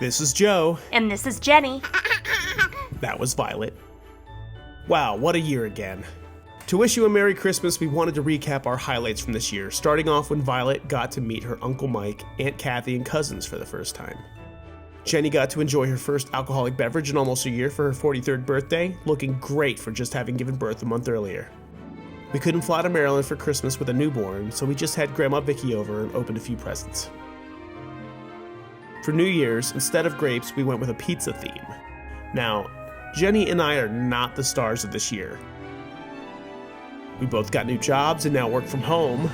This is Joe. And this is Jenny. That was Violet. Wow, what a year again. To wish you a Merry Christmas, we wanted to recap our highlights from this year, starting off when Violet got to meet her Uncle Mike, Aunt Kathy, and cousins for the first time. Jenny got to enjoy her first alcoholic beverage in almost a year for her 43rd birthday, looking great for just having given birth a month earlier. We couldn't fly to Maryland for Christmas with a newborn, so we just had Grandma Vicky over and opened a few presents. For New Year's, instead of grapes, we went with a pizza theme. Now, Jenny and I are not the stars of this year. We both got new jobs and now work from home.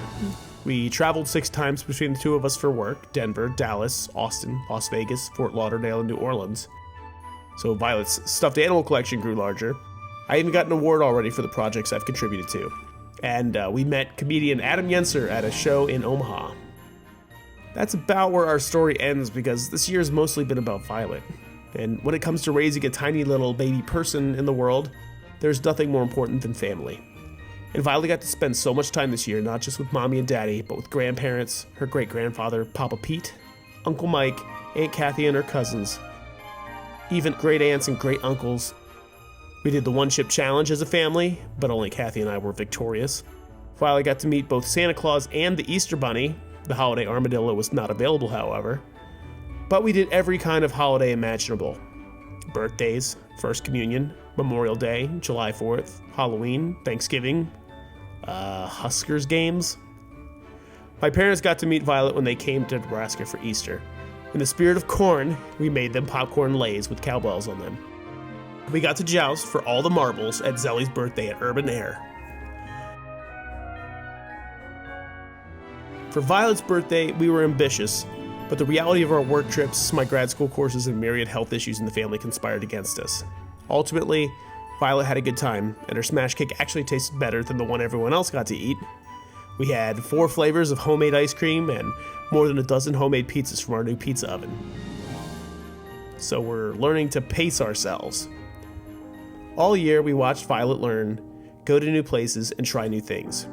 We traveled 6 times between the two of us for work: Denver, Dallas, Austin, Las Vegas, Fort Lauderdale, and New Orleans. So Violet's stuffed animal collection grew larger. I even got an award already for the projects I've contributed to. And we met comedian Adam Yenser at a show in Omaha. That's about where our story ends because this year's mostly been about Violet. And when it comes to raising a tiny little baby person in the world, there's nothing more important than family. And Violet got to spend so much time this year, not just with Mommy and Daddy, but with grandparents, her great-grandfather, Papa Pete, Uncle Mike, Aunt Kathy and her cousins, even great-aunts and great-uncles. We did the one-chip challenge as a family, but only Kathy and I were victorious. Violet got to meet both Santa Claus and the Easter Bunny. The holiday armadillo was not available, however. But we did every kind of holiday imaginable. Birthdays, First Communion, Memorial Day, July 4th, Halloween, Thanksgiving, Huskers games. My parents got to meet Violet when they came to Nebraska for Easter. In the spirit of corn, we made them popcorn lays with cowbells on them. We got to joust for all the marbles at Zelly's birthday at Urban Air. For Violet's birthday, we were ambitious, but the reality of our work trips, my grad school courses, and myriad health issues in the family conspired against us. Ultimately, Violet had a good time, and her smash cake actually tasted better than the one everyone else got to eat. We had 4 flavors of homemade ice cream and more than a dozen homemade pizzas from our new pizza oven. So we're learning to pace ourselves. All year, we watched Violet learn, go to new places, and try new things.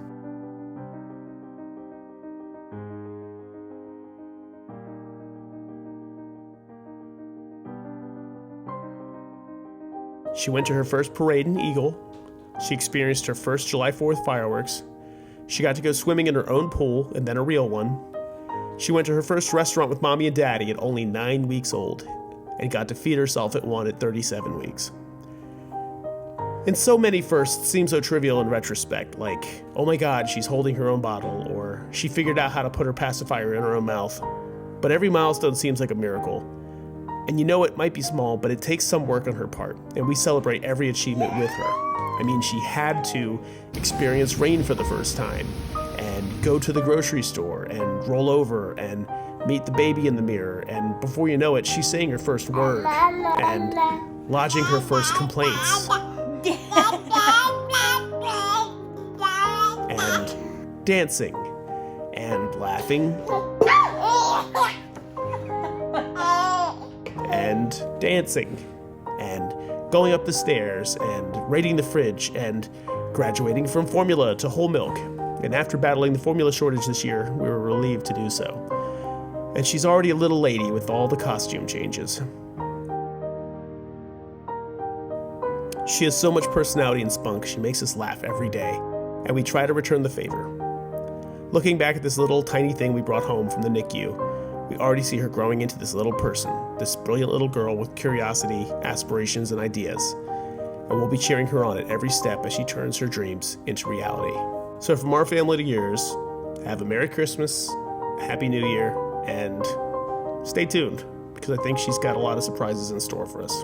She went to her first parade in Eagle. She experienced her first July 4th fireworks. She got to go swimming in her own pool, and then a real one. She went to her first restaurant with Mommy and Daddy at only 9 weeks old, and got to feed herself at one at 37 weeks. And so many firsts seem so trivial in retrospect, like, oh my god, she's holding her own bottle, or she figured out how to put her pacifier in her own mouth. But every milestone seems like a miracle. And you know it might be small, but it takes some work on her part, and we celebrate every achievement with her. I mean, she had to experience rain for the first time, and go to the grocery store, and roll over, and meet the baby in the mirror, and before you know it, she's saying her first word, and lodging her first complaints. And dancing, and laughing, and dancing, and going up the stairs, and raiding the fridge, and graduating from formula to whole milk. And after battling the formula shortage this year, we were relieved to do so. And she's already a little lady with all the costume changes. She has so much personality and spunk, she makes us laugh every day, and we try to return the favor. Looking back at this little tiny thing we brought home from the NICU, we already see her growing into this little person, this brilliant little girl with curiosity, aspirations, and ideas. And we'll be cheering her on at every step as she turns her dreams into reality. So from our family to yours, have a Merry Christmas, a Happy New Year, and stay tuned, because I think she's got a lot of surprises in store for us.